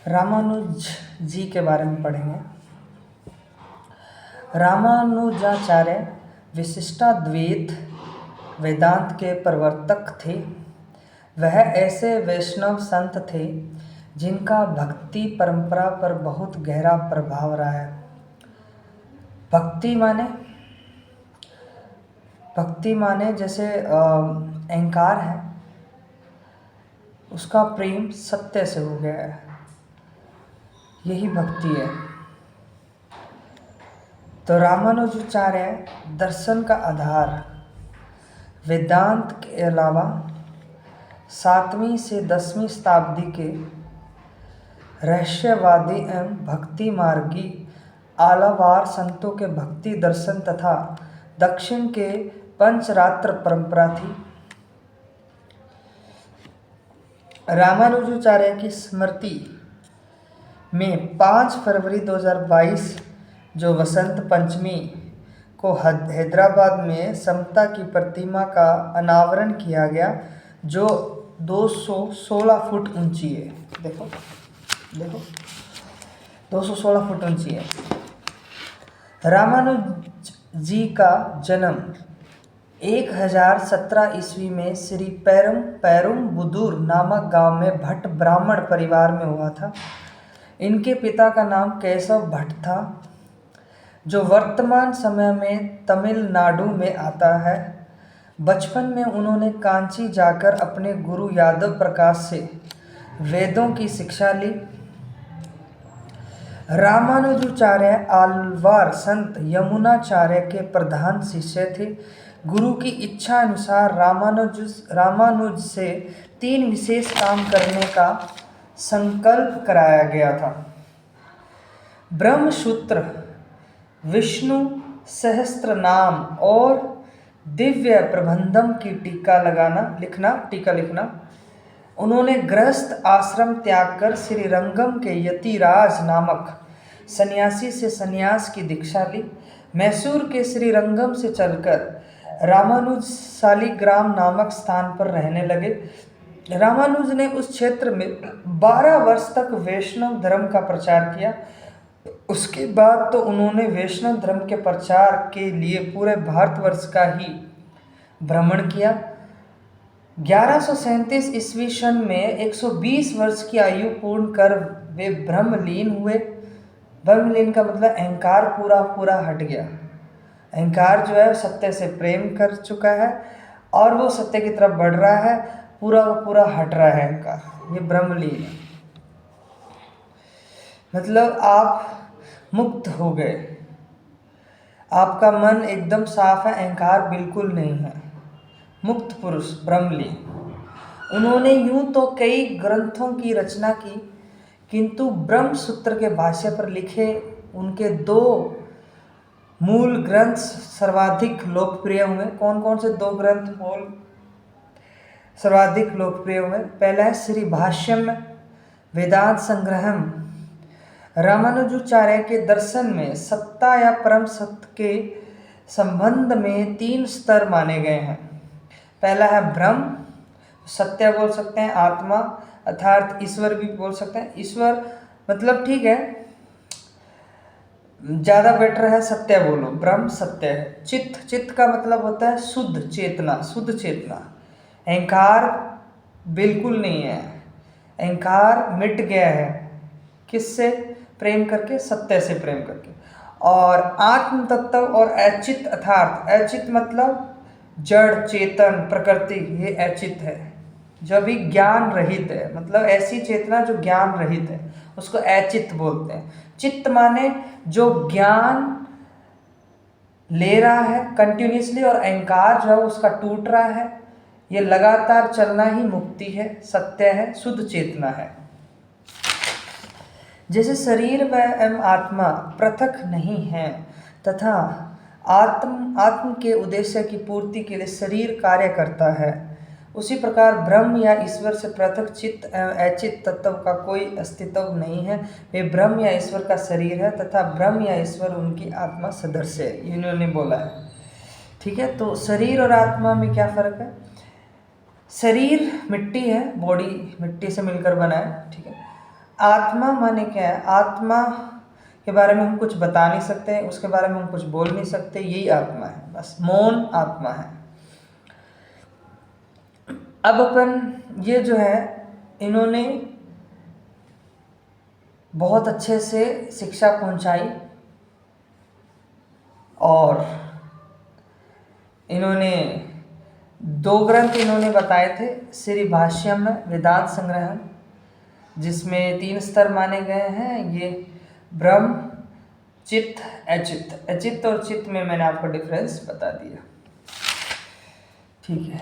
रामानुज जी के बारे में पढ़ेंगे। रामानुजाचार्य विशिष्टाद्वैत वेदांत के प्रवर्तक थे। वह ऐसे वैष्णव संत थे जिनका भक्ति परंपरा पर बहुत गहरा प्रभाव रहा है। भक्ति माने जैसे अहंकार है, उसका प्रेम सत्य से हो गया है, यही भक्ति है। तो रामानुजाचार्य दर्शन का आधार वेदांत के अलावा 7वीं से 10वीं शताब्दी के रहस्यवादी एवं भक्ति मार्गी आलावार संतों के भक्ति दर्शन तथा दक्षिण के पंचरात्र परंपरा थी। रामानुजाचार्य की स्मृति में 5 फरवरी 2022 जो वसंत पंचमी को हैदराबाद में समता की प्रतिमा का अनावरण किया गया, जो 216 फुट ऊंची है। देखो 216 फुट ऊंची है। रामानुज जी का जन्म 1017 ईस्वी में श्री पेरुम्बुदूर नामक गांव में भट्ट ब्राह्मण परिवार में हुआ था। इनके पिता का नाम केशव भट्ट था, जो वर्तमान समय में तमिलनाडु में आता है। बचपन में उन्होंने कांची जाकर अपने गुरु यादव प्रकाश से वेदों की शिक्षा ली। रामानुजाचार्य आलवार संत यमुनाचार्य के प्रधान शिष्य थे। गुरु की इच्छा अनुसार रामानुज से 3 विशेष काम करने का संकल्प कराया गया था। ब्रह्मसूत्र, विष्णु सहस्त्र नाम और दिव्य प्रबंधम की टीका लिखना। उन्होंने गृहस्थ आश्रम त्याग कर श्रीरंगम के यतिराज नामक सन्यासी से सन्यास की दीक्षा ली। मैसूर के श्रीरंगम से चलकर रामानुज शालिग्राम नामक स्थान पर रहने लगे। रामानुज ने उस क्षेत्र में 12 वर्ष तक वैष्णव धर्म का प्रचार किया। उसके बाद तो उन्होंने वैष्णव धर्म के प्रचार के लिए पूरे भारतवर्ष का ही भ्रमण किया। 1137 ईस्वी सन में 120 वर्ष की आयु पूर्ण कर वे ब्रह्मलीन हुए। ब्रह्मलीन का मतलब अहंकार पूरा हट गया। अहंकार जो है सत्य से प्रेम कर चुका है और वो सत्य की तरफ बढ़ रहा है, पूरा हट रहा है अहंकार, ये ब्रह्मलीन है। मतलब आप मुक्त हो गए, आपका मन एकदम साफ है, अहंकार बिल्कुल नहीं है, मुक्त पुरुष ब्रह्मलीन। उन्होंने यूं तो कई ग्रंथों की रचना की, किंतु ब्रह्मसूत्र के भाष्य पर लिखे उनके 2 मूल ग्रंथ सर्वाधिक लोकप्रिय हुए। कौन से 2 ग्रंथ सर्वाधिक लोकप्रिय हुए? पहला है श्री भाष्यम वेदांत संग्रहम। रामानुजाचार्य के दर्शन में सत्ता या परम सत्य के संबंध में 3 स्तर माने गए हैं। पहला है ब्रह्म, सत्य बोल सकते हैं, आत्मा अर्थात ईश्वर भी बोल सकते हैं। ईश्वर मतलब ठीक है, ज़्यादा बेटर है सत्य बोलो, ब्रह्म सत्य है। चित्त का मतलब होता है शुद्ध चेतना। अहंकार बिल्कुल नहीं है, अहंकार मिट गया है। किससे प्रेम करके? सत्य से प्रेम करके। और आत्म तत्व और अचित अर्थात अचित मतलब जड़ चेतन प्रकृति, ये अचित है, जो भी ज्ञान रहित है, मतलब ऐसी चेतना जो ज्ञान रहित है, उसको अचित बोलते हैं। चित्त माने जो ज्ञान ले रहा है कंटिन्यूसली, और अहंकार जो है उसका टूट रहा है। ये लगातार चलना ही मुक्ति है, सत्य है, शुद्ध चेतना है। जैसे शरीर व एवं आत्मा पृथक नहीं है तथा आत्म के उद्देश्य की पूर्ति के लिए शरीर कार्य करता है, उसी प्रकार ब्रह्म या ईश्वर से पृथक चित्त एवं अचित तत्व का कोई अस्तित्व नहीं है। वे ब्रह्म या ईश्वर का शरीर है तथा ब्रह्म या ईश्वर उनकी आत्मा सदस्य है, इन्होंने बोला है। ठीक है, तो शरीर और आत्मा में क्या फ़र्क है? शरीर मिट्टी है, बॉडी मिट्टी से मिलकर बना है, ठीक है। आत्मा माने क्या है? आत्मा के बारे में हम कुछ बता नहीं सकते, उसके बारे में हम कुछ बोल नहीं सकते, यही आत्मा है, बस मौन आत्मा है। अब अपन ये जो है इन्होंने बहुत अच्छे से शिक्षा पहुंचाई और इन्होंने 2 ग्रंथ इन्होंने बताए थे, श्री भाष्यम वेदांत संग्रह, जिसमें 3 स्तर माने गए हैं, ये ब्रह्म, चित्त, अचित्त। अचित्त और चित्त में मैंने आपको डिफरेंस बता दिया। ठीक है।